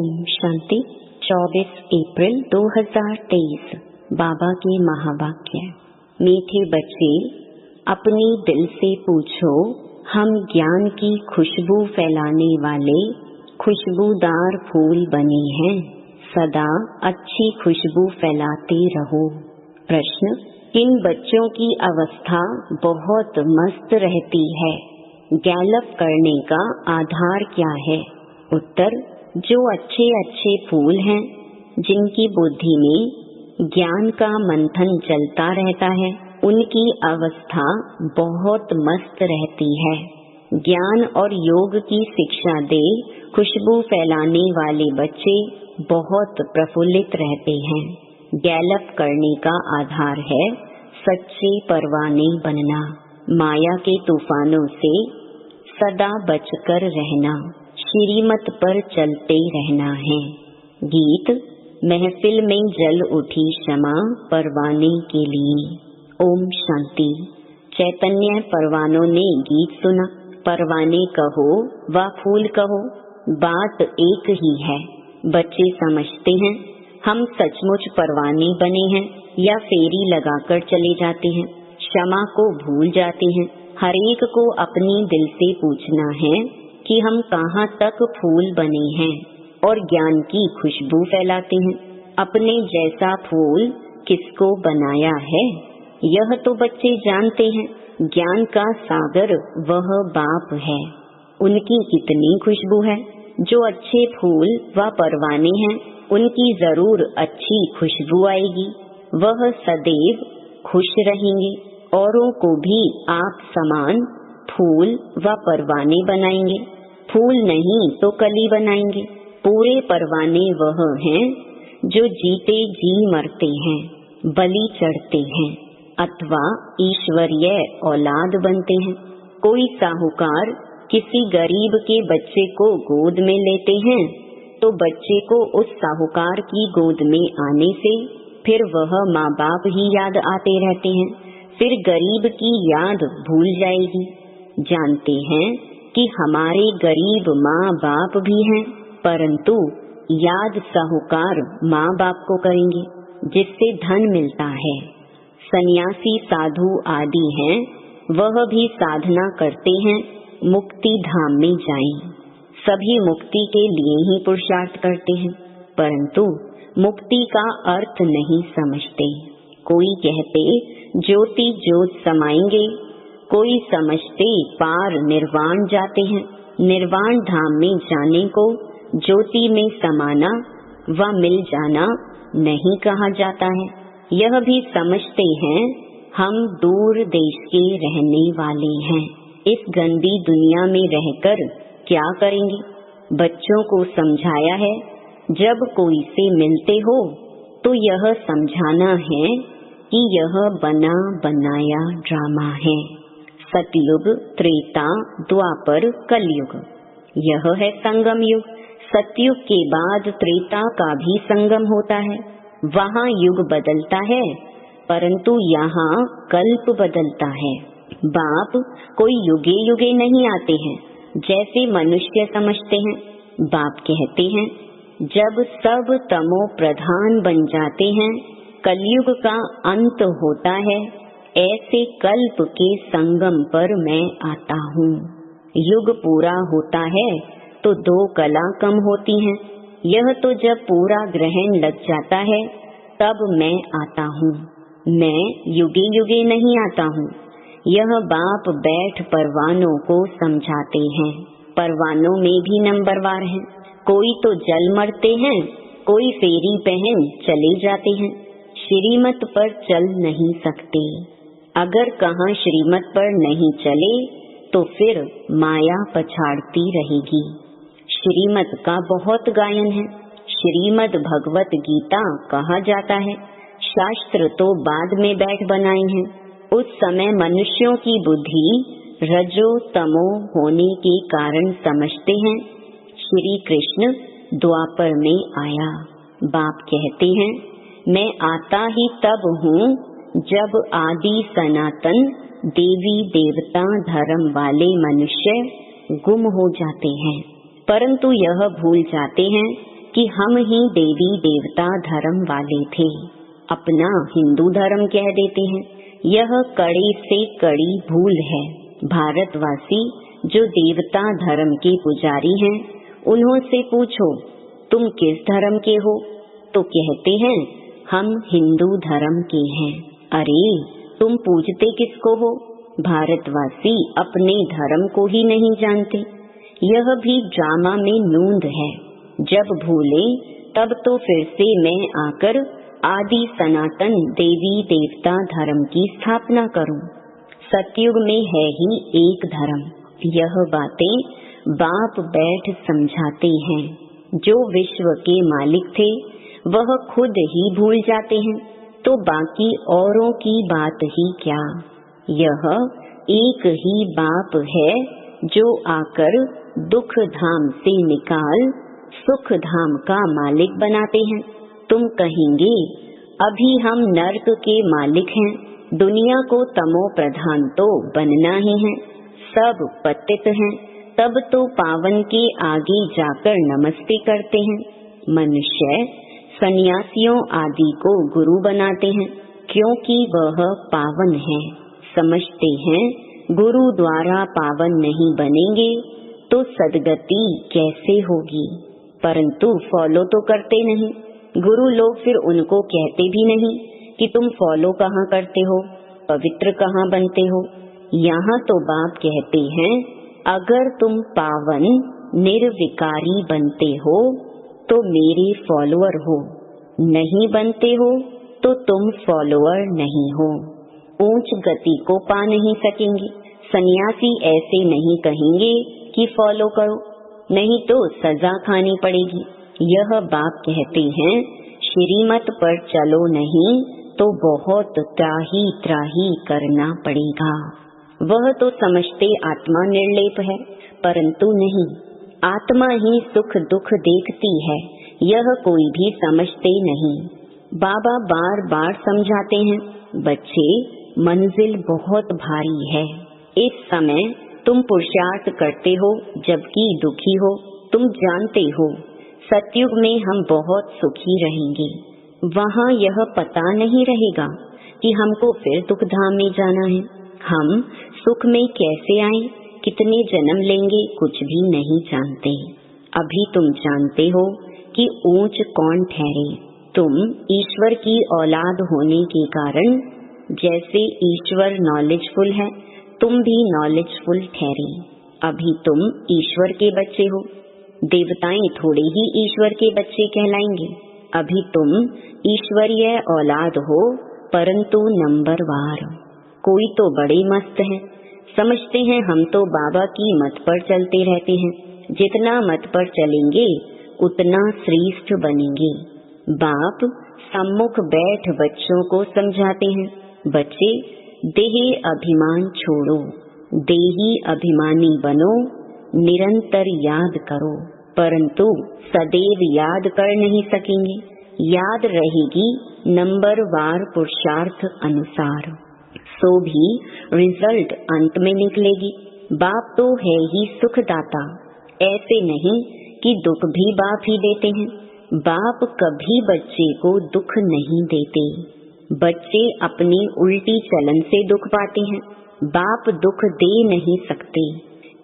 ओम शांति। 24 अप्रैल 2023 बाबा के महावाक्य। मीठे बच्चे, अपने दिल से पूछो, हम ज्ञान की खुशबू फैलाने वाले खुशबूदार फूल बने हैं। सदा अच्छी खुशबू फैलाते रहो। प्रश्न: किन बच्चों की अवस्था बहुत मस्त रहती है? गैलप करने का आधार क्या है? उत्तर: जो अच्छे अच्छे फूल हैं, जिनकी बुद्धि में ज्ञान का मंथन चलता रहता है, उनकी अवस्था बहुत मस्त रहती है। ज्ञान और योग की शिक्षा दे खुशबू फैलाने वाले बच्चे बहुत प्रफुल्लित रहते हैं। गैलप करने का आधार है सच्चे परवाने बनना। माया के तूफानों से सदा बचकर रहना, श्रीमत पर चलते रहना है। गीत: महफिल में जल उठी क्षमा परवाने के लिए। ओम शांति। चैतन्य परवानों ने गीत सुना। परवाने कहो व फूल कहो, बात एक ही है। बच्चे समझते हैं हम सचमुच परवाने बने हैं या फेरी लगाकर चले जाते हैं। क्षमा को भूल जाते हैं। हर एक को अपने दिल से पूछना है कि हम कहाँ तक फूल बने हैं और ज्ञान की खुशबू फैलाते हैं। अपने जैसा फूल किसको बनाया है, यह तो बच्चे जानते हैं। ज्ञान का सागर वह बाप है। उनकी कितनी खुशबू है। जो अच्छे फूल व परवाने हैं, उनकी जरूर अच्छी खुशबू आएगी। वह सदैव खुश रहेंगे। औरों को भी आप समान फूल व परवाने बनाएंगे। फूल नहीं तो कली बनाएंगे। पूरे परवाने वह हैं जो जीते जी मरते हैं, बलि चढ़ते हैं अथवा ईश्वरीय औलाद बनते हैं। कोई साहूकार किसी गरीब के बच्चे को गोद में लेते हैं तो बच्चे को उस साहूकार की गोद में आने से फिर वह माँ बाप ही याद आते रहते हैं। फिर गरीब की याद भूल जाएगी। जानते हैं कि हमारे गरीब माँ बाप भी हैं, परंतु याद साहूकार माँ बाप को करेंगे जिससे धन मिलता है। सन्यासी साधु आदि हैं, वह भी साधना करते हैं मुक्ति धाम में जाएं। सभी मुक्ति के लिए ही पुरुषार्थ करते हैं, परंतु मुक्ति का अर्थ नहीं समझते। कोई कहते ज्योति ज्योत समाएंगे, कोई समझते पार निर्वाण जाते हैं। निर्वाण धाम में जाने को ज्योति में समाना व मिल जाना नहीं कहा जाता है। यह भी समझते हैं हम दूर देश के रहने वाले हैं। इस गंदी दुनिया में रहकर क्या करेंगे? बच्चों को समझाया है, जब कोई से मिलते हो तो यह समझाना है कि यह बना बनाया ड्रामा है। सतयुग, त्रेता, द्वापर, कलयुग, यह है संगम युग। सतयुग के बाद त्रेता का भी संगम होता है। वहाँ युग बदलता है, परंतु यहाँ कल्प बदलता है। बाप कोई युगे युगे नहीं आते हैं जैसे मनुष्य समझते हैं। बाप कहते हैं जब सब तमो प्रधान बन जाते हैं, कलयुग का अंत होता है, ऐसे कल्प के संगम पर मैं आता हूँ। युग पूरा होता है तो 2 कला कम होती हैं। यह तो जब पूरा ग्रहण लग जाता है तब मैं आता हूँ। मैं युगे युगे नहीं आता हूँ। यह बाप बैठ परवानों को समझाते हैं। परवानों में भी नंबरवार हैं। कोई तो जल मरते हैं, कोई फेरी पहन चले जाते हैं। श्रीमत पर चल नहीं सकते। अगर कहाँ श्रीमत पर नहीं चले तो फिर माया पछाड़ती रहेगी। श्रीमत का बहुत गायन है। श्रीमद् भगवत गीता कहा जाता है। शास्त्र तो बाद में बैठ बनाए हैं। उस समय मनुष्यों की बुद्धि रजो तमो होने के कारण समझते हैं श्री कृष्ण द्वापर में आया। बाप कहते हैं मैं आता ही तब हूँ जब आदि सनातन देवी देवता धर्म वाले मनुष्य गुम हो जाते हैं, परंतु यह भूल जाते हैं कि हम ही देवी देवता धर्म वाले थे, अपना हिंदू धर्म कह देते हैं। यह कड़ी से कड़ी भूल है। भारतवासी जो देवता धर्म के पुजारी हैं, उन्हों से पूछो तुम किस धर्म के हो, तो कहते हैं हम हिंदू धर्म के हैं। अरे तुम पूजते किसको हो? भारतवासी अपने धर्म को ही नहीं जानते। यह भी ड्रामा में नूंद है। जब भूले तब तो फिर से मैं आकर आदि सनातन देवी देवता धर्म की स्थापना करूं। सतयुग में है ही एक धर्म। यह बातें बाप बैठ समझाते हैं। जो विश्व के मालिक थे वह खुद ही भूल जाते हैं, तो बाकी औरों की बात ही क्या। यह एक ही बाप है जो आकर दुख धाम से निकाल सुख धाम का मालिक बनाते हैं। तुम कहेंगे अभी हम नर्क के मालिक हैं, दुनिया को तमो प्रधान तो बनना ही है, सब पतित हैं, तब तो पावन के आगे जाकर नमस्ते करते हैं। मनुष्य सन्यासियों आदि को गुरु बनाते हैं, क्योंकि वह पावन है। समझते हैं गुरु द्वारा पावन नहीं बनेंगे तो सदगति कैसे होगी, परंतु फॉलो तो करते नहीं। गुरु लोग फिर उनको कहते भी नहीं कि तुम फॉलो कहाँ करते हो, पवित्र कहाँ बनते हो। यहाँ तो बाप कहते हैं अगर तुम पावन निर्विकारी बनते हो तो मेरे फॉलोअर हो, नहीं बनते हो तो तुम फॉलोअर नहीं हो। ऊंच गति को पा नहीं सकेंगे। सन्यासी ऐसे नहीं कहेंगे कि फॉलो करो, नहीं तो सजा खानी पड़ेगी। यह बाप कहते हैं श्रीमत पर चलो नहीं तो बहुत त्राही त्राही करना पड़ेगा। वह तो समझते आत्मा निर्लेप है, परंतु नहीं, आत्मा ही सुख दुख देखती है, यह कोई भी समझते नहीं। बाबा बार बार समझाते हैं बच्चे मंजिल बहुत भारी है। इस समय तुम पुरुषार्थ करते हो जबकि दुखी हो। तुम जानते हो सतयुग में हम बहुत सुखी रहेंगे। वहाँ यह पता नहीं रहेगा कि हमको फिर दुख धाम में जाना है। हम सुख में कैसे आए, कितने जन्म लेंगे, कुछ भी नहीं जानते। अभी तुम जानते हो कि ऊंच कौन ठहरे। तुम ईश्वर की औलाद होने के कारण जैसे ईश्वर नॉलेजफुल है, तुम भी नॉलेजफुल ठहरे। अभी तुम ईश्वर के बच्चे हो, देवताएं थोड़े ही ईश्वर के बच्चे कहलाएंगे। अभी तुम ईश्वरीय औलाद हो, परंतु नंबरवार। कोई तो बड़े मस्त हैं, समझते हैं हम तो बाबा की मत पर चलते रहते हैं, जितना मत पर चलेंगे उतना श्रेष्ठ बनेंगे। बाप सम्मुख बैठ बच्चों को समझाते हैं, बच्चे देह अभिमान छोड़ो, देही अभिमानी बनो, निरंतर याद करो, परंतु सदैव याद कर नहीं सकेंगे। याद रहेगी नंबरवार पुरुषार्थ अनुसार, सो भी रिजल्ट अंत में निकलेगी। बाप तो है ही सुखदाता, ऐसे नहीं कि दुख भी बाप ही देते हैं। बाप कभी बच्चे को दुख नहीं देते। बच्चे अपनी उल्टी चलन से दुख पाते हैं, बाप दुख दे नहीं सकते।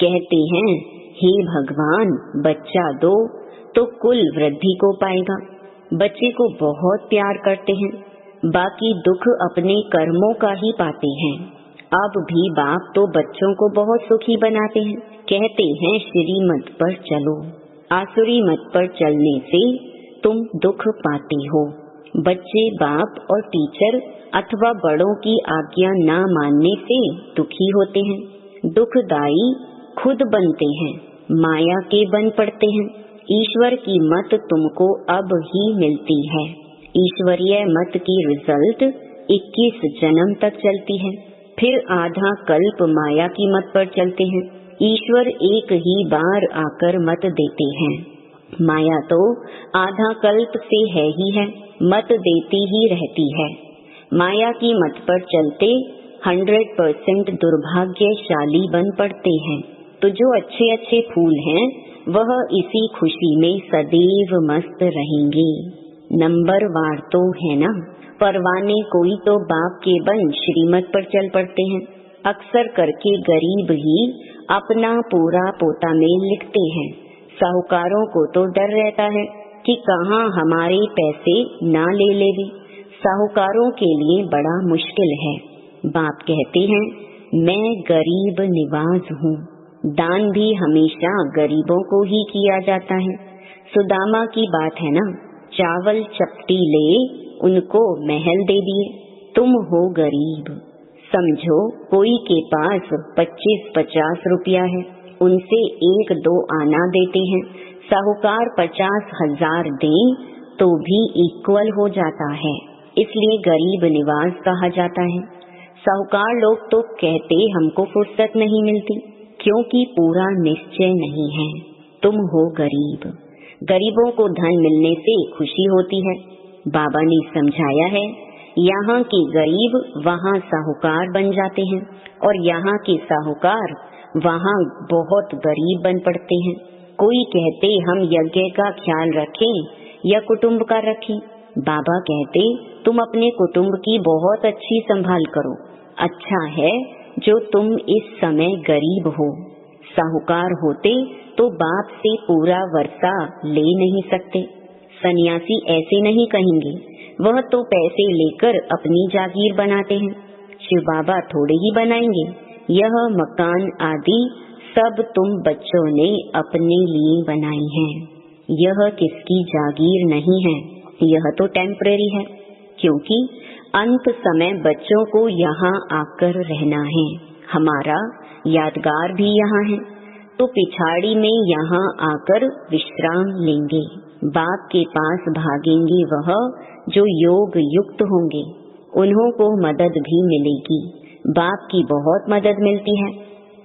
कहते हैं हे भगवान बच्चा दो तो कुल वृद्धि को पाएगा। बच्चे को बहुत प्यार करते हैं, बाकी दुख अपने कर्मों का ही पाते हैं। अब भी बाप तो बच्चों को बहुत सुखी बनाते हैं, कहते हैं श्रीमत पर चलो। आसुरी मत पर चलने से तुम दुख पाते हो। बच्चे बाप और टीचर अथवा बड़ों की आज्ञा न मानने से दुखी होते हैं। दुखदाई खुद बनते हैं, माया के बन पड़ते हैं। ईश्वर की मत तुमको अब ही मिलती है। ईश्वरीय मत की रिजल्ट 21 जन्म तक चलती है, फिर आधा कल्प माया की मत पर चलते हैं। ईश्वर एक ही बार आकर मत देते हैं। माया तो आधा कल्प से है ही है, मत देती ही रहती है। माया की मत पर चलते 100% दुर्भाग्यशाली बन पड़ते हैं। तो जो अच्छे अच्छे फूल हैं वह इसी खुशी में सदैव मस्त रहेंगे। नंबरवार तो है ना, परवाने कोई तो बाप के बन श्रीमत पर चल पड़ते हैं। अक्सर करके गरीब ही अपना पूरा पोता मेल लिखते हैं। साहूकारों को तो डर रहता है कि कहाँ हमारे पैसे ना ले लेवे। साहूकारों के लिए बड़ा मुश्किल है। बाप कहते हैं मैं गरीब निवाज हूँ। दान भी हमेशा गरीबों को ही किया जाता है। सुदामा की बात है ना, चावल चपटी ले उनको महल दे दिए। तुम हो गरीब। समझो कोई के पास 25-50 रुपया है, उनसे 1-2 आना देते हैं। साहूकार 50,000 दें तो भी इक्वल हो जाता है, इसलिए गरीब निवाज कहा जाता है। साहूकार लोग तो कहते हमको फुर्सत नहीं मिलती, क्योंकि पूरा निश्चय नहीं है। तुम हो गरीब। गरीबों को धन मिलने से खुशी होती है। बाबा ने समझाया है, यहाँ के गरीब वहाँ साहूकार बन जाते हैं और यहाँ के साहूकार वहाँ बहुत गरीब बन पड़ते हैं। कोई कहते हम यज्ञ का ख्याल रखें या कुटुंब का रखें। बाबा कहते तुम अपने कुटुंब की बहुत अच्छी संभाल करो। अच्छा है जो तुम इस समय गरीब हो। साहूकार होते तो बाप से पूरा वर्षा ले नहीं सकते। सन्यासी ऐसे नहीं कहेंगे, वह तो पैसे लेकर अपनी जागीर बनाते हैं। शिव बाबा थोड़े ही बनाएंगे। यह मकान आदि सब तुम बच्चों ने अपने लिए बनाई हैं। यह किसकी जागीर नहीं है, यह तो टेम्परेरी है, क्योंकि अंत समय बच्चों को यहाँ आकर रहना है। हमारा यादगार भी यहाँ है, तो पिछाड़ी में यहाँ आकर विश्राम लेंगे। बाप के पास भागेंगे वह जो योग युक्त होंगे, उन्हों को मदद भी मिलेगी। बाप की बहुत मदद मिलती है।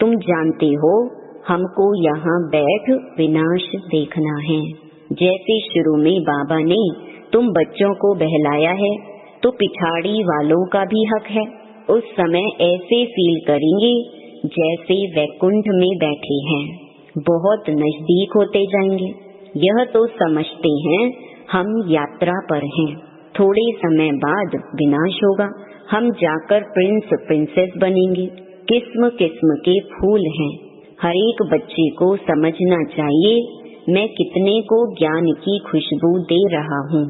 तुम जानते हो हमको यहाँ बैठ विनाश देखना है। जैसे शुरू में बाबा ने तुम बच्चों को बहलाया है, तो पिछाड़ी वालों का भी हक है। उस समय ऐसे फील करेंगे जैसे वैकुंठ में बैठे हैं, बहुत नजदीक होते जाएंगे। यह तो समझते हैं हम यात्रा पर हैं, थोड़े समय बाद विनाश होगा। हम जाकर प्रिंस प्रिंसेस बनेंगे। किस्म किस्म के फूल हैं। हर एक बच्चे को समझना चाहिए मैं कितने को ज्ञान की खुशबू दे रहा हूँ,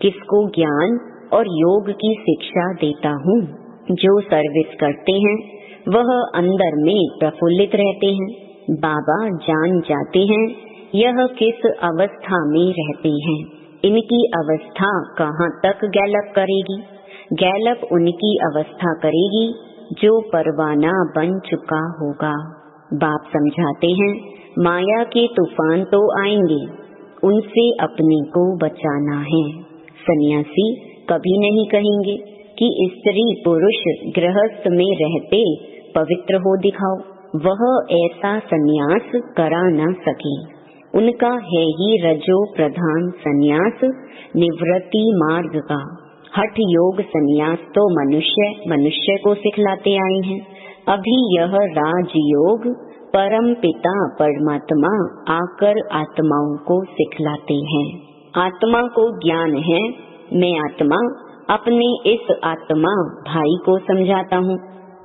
किसको ज्ञान और योग की शिक्षा देता हूँ। जो सर्विस करते हैं वह अंदर में प्रफुल्लित रहते हैं। बाबा जान जाते हैं यह किस अवस्था में रहते हैं। इनकी अवस्था कहाँ तक गैलप करेगी। गैलप उनकी अवस्था करेगी जो परवाना बन चुका होगा। बाप समझाते हैं माया के तूफान तो आएंगे, उनसे अपने को बचाना है। सन्यासी कभी नहीं कहेंगे कि स्त्री पुरुष गृहस्थ में रहते पवित्र हो दिखाओ। वह ऐसा सन्यास करा न सके। उनका है ही रजो प्रधान सन्यास निवृत्ति मार्ग का। हठ योग सन्यास तो मनुष्य को सिखलाते आए हैं। अभी यह राजयोग परम पिता परमात्मा आकर आत्माओं को सिखलाते हैं। आत्मा को ज्ञान है, मैं आत्मा अपने इस आत्मा भाई को समझाता हूँ।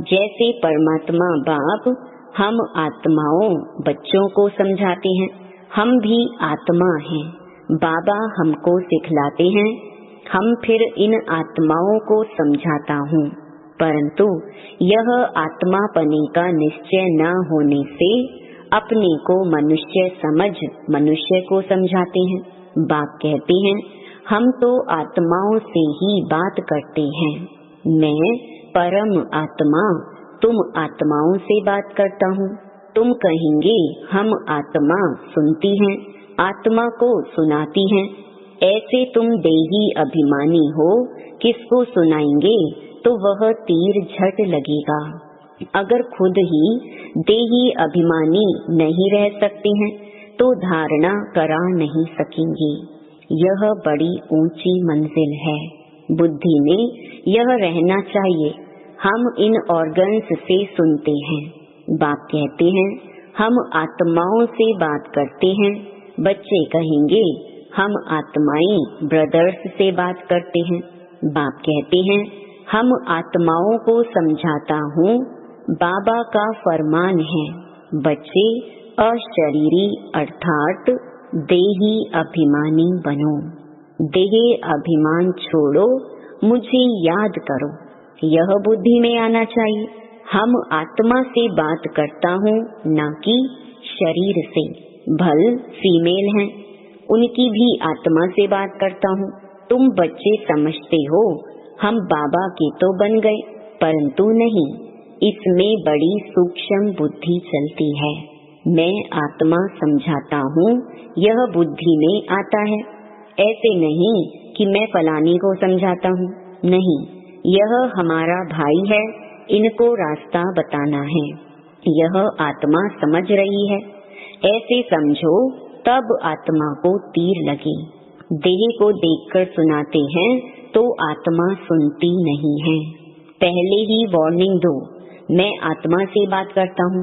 जैसे परमात्मा बाप हम आत्माओं बच्चों को समझाते हैं, हम भी आत्मा हैं। बाबा हमको सिखलाते हैं, हम फिर इन आत्माओं को समझाता हूँ। परंतु यह आत्मा पने का निश्चय न होने से अपने को मनुष्य समझ मनुष्य को समझाते हैं। बाप कहते हैं हम तो आत्माओं से ही बात करते हैं। मैं परम आत्मा तुम आत्माओं से बात करता हूँ। तुम कहेंगे हम आत्मा सुनती हैं, आत्मा को सुनाती हैं। ऐसे तुम देही अभिमानी हो, किसको सुनाएंगे तो वह तीर झट लगेगा। अगर खुद ही देही अभिमानी नहीं रह सकते हैं तो धारणा करा नहीं सकेंगे। यह बड़ी ऊंची मंजिल है। बुद्धि में यह रहना चाहिए हम इन ऑर्गन्स से सुनते हैं। बाप कहते हैं हम आत्माओं से बात करते हैं। बच्चे कहेंगे हम आत्माएं ब्रदर्स से बात करते हैं। बाप कहते हैं हम आत्माओं को समझाता हूँ, बाबा का फरमान है। बच्चे अशरीरी अर्थात देही अभिमानी बनो। देह अभिमान छोड़ो, मुझे याद करो, यह बुद्धि में आना चाहिए। हम आत्मा से बात करता हूँ, न कि शरीर से। भल फीमेल हैं, उनकी भी आत्मा से बात करता हूँ। तुम बच्चे समझते हो हम बाबा के तो बन गए, परंतु नहीं, इसमें बड़ी सूक्ष्म बुद्धि चलती है। मैं आत्मा समझाता हूँ, यह बुद्धि में आता है। ऐसे नहीं कि मैं फलानी को समझाता हूँ, नहीं, यह हमारा भाई है, इनको रास्ता बताना है। यह आत्मा समझ रही है, ऐसे समझो, तब आत्मा को तीर लगे। देह को देखकर सुनाते हैं तो आत्मा सुनती नहीं है। पहले ही वार्निंग दो, मैं आत्मा से बात करता हूँ।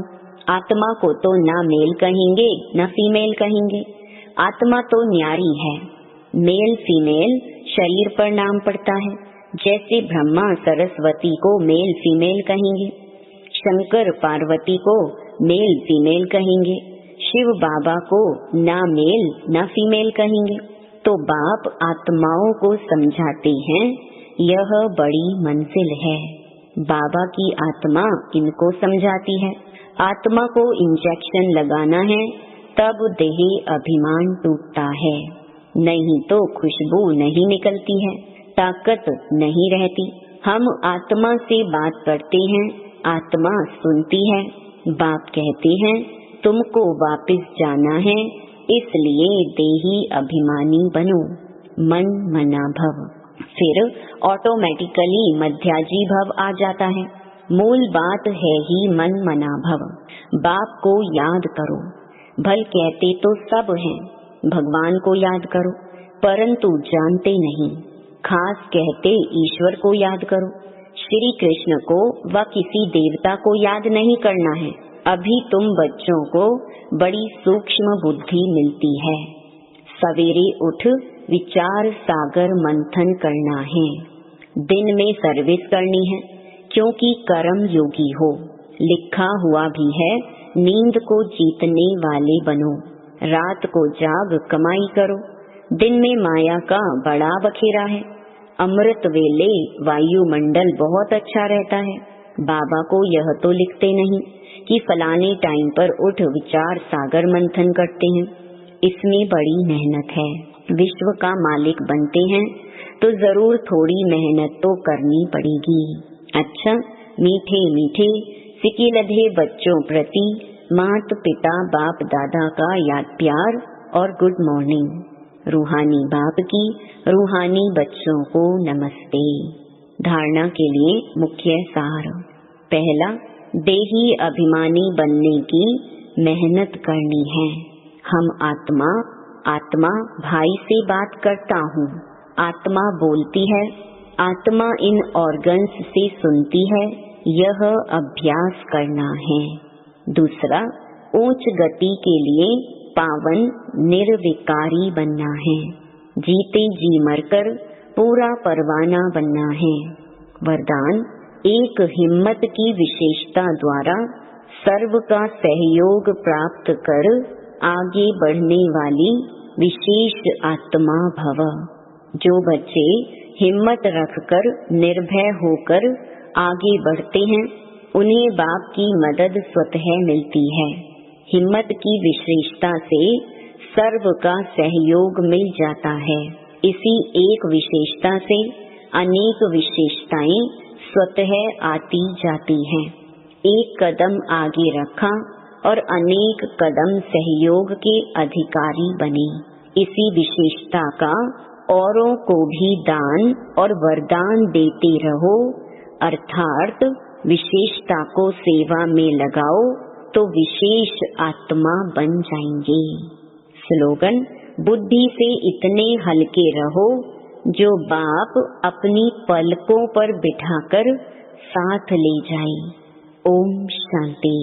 आत्मा को तो ना मेल कहेंगे न फीमेल कहेंगे, आत्मा तो न्यारी है। मेल फीमेल शरीर पर नाम पड़ता है। जैसे ब्रह्मा सरस्वती को मेल फीमेल कहेंगे, शंकर पार्वती को मेल फीमेल कहेंगे, शिव बाबा को ना मेल ना फीमेल कहेंगे। तो बाप आत्माओं को समझाते हैं, यह बड़ी मंजिल है। बाबा की आत्मा इनको समझाती है। आत्मा को इंजेक्शन लगाना है, तब देह अभिमान टूटता है, नहीं तो खुशबू नहीं निकलती है, ताकत नहीं रहती। हम आत्मा से बात करते हैं, आत्मा सुनती है। बाप कहते हैं तुमको वापस जाना है, इसलिए देही अभिमानी बनो, मन मना भव। फिर ऑटोमेटिकली मध्याजी भव आ जाता है। मूल बात है ही मन मना भव। बाप को याद करो। भल कहते तो सब हैं, भगवान को याद करो, परंतु जानते नहीं। खास कहते ईश्वर को याद करो। श्री कृष्ण को व किसी देवता को याद नहीं करना है। अभी तुम बच्चों को बड़ी सूक्ष्म बुद्धि मिलती है। सवेरे उठ विचार सागर मंथन करना है। दिन में सर्विस करनी है, क्योंकि कर्म योगी हो। लिखा हुआ भी है, नींद को जीतने वाले बनो। रात को जाग कमाई करो। दिन में माया का बड़ा बखेरा है। अमृत वेले वायुमंडल बहुत अच्छा रहता है। बाबा को यह तो लिखते नहीं कि फलाने टाइम पर उठ विचार सागर मंथन करते हैं। इसमें बड़ी मेहनत है। विश्व का मालिक बनते हैं तो जरूर थोड़ी मेहनत तो करनी पड़ेगी। अच्छा, मीठे मीठे सिके लधे बच्चों प्रति मात पिता बाप दादा का याद प्यार और गुड मॉर्निंग। रूहानी बाप की रूहानी बच्चों को नमस्ते। धारणा के लिए मुख्य सार। पहला, देही अभिमानी बनने की मेहनत करनी है। हम आत्मा भाई से बात करता हूँ। आत्मा बोलती है, आत्मा इन ऑर्गन्स से सुनती है। यह अभ्यास करना है। दूसरा, उच्च गति के लिए पावन निर्विकारी बनना है। जीते जी मरकर पूरा परवाना बनना है। वरदान, एक हिम्मत की विशेषता द्वारा सर्व का सहयोग प्राप्त कर आगे बढ़ने वाली विशेष आत्मा भव। जो बच्चे हिम्मत रखकर निर्भय होकर आगे बढ़ते हैं, उन्हें बाप की मदद स्वतः मिलती है। हिम्मत की विशेषता से सर्व का सहयोग मिल जाता है। इसी एक विशेषता से अनेक विशेषताएं स्वतः आती जाती हैं। एक कदम आगे रखा और अनेक कदम सहयोग के अधिकारी बने। इसी विशेषता का औरों को भी दान और वरदान देते रहो, अर्थात विशेषता को सेवा में लगाओ तो विशेष आत्मा बन जाएंगे। स्लोगन, बुद्धि से इतने हल्के रहो जो बाप अपनी पलकों पर बिठाकर साथ ले जाए। ओम शांति।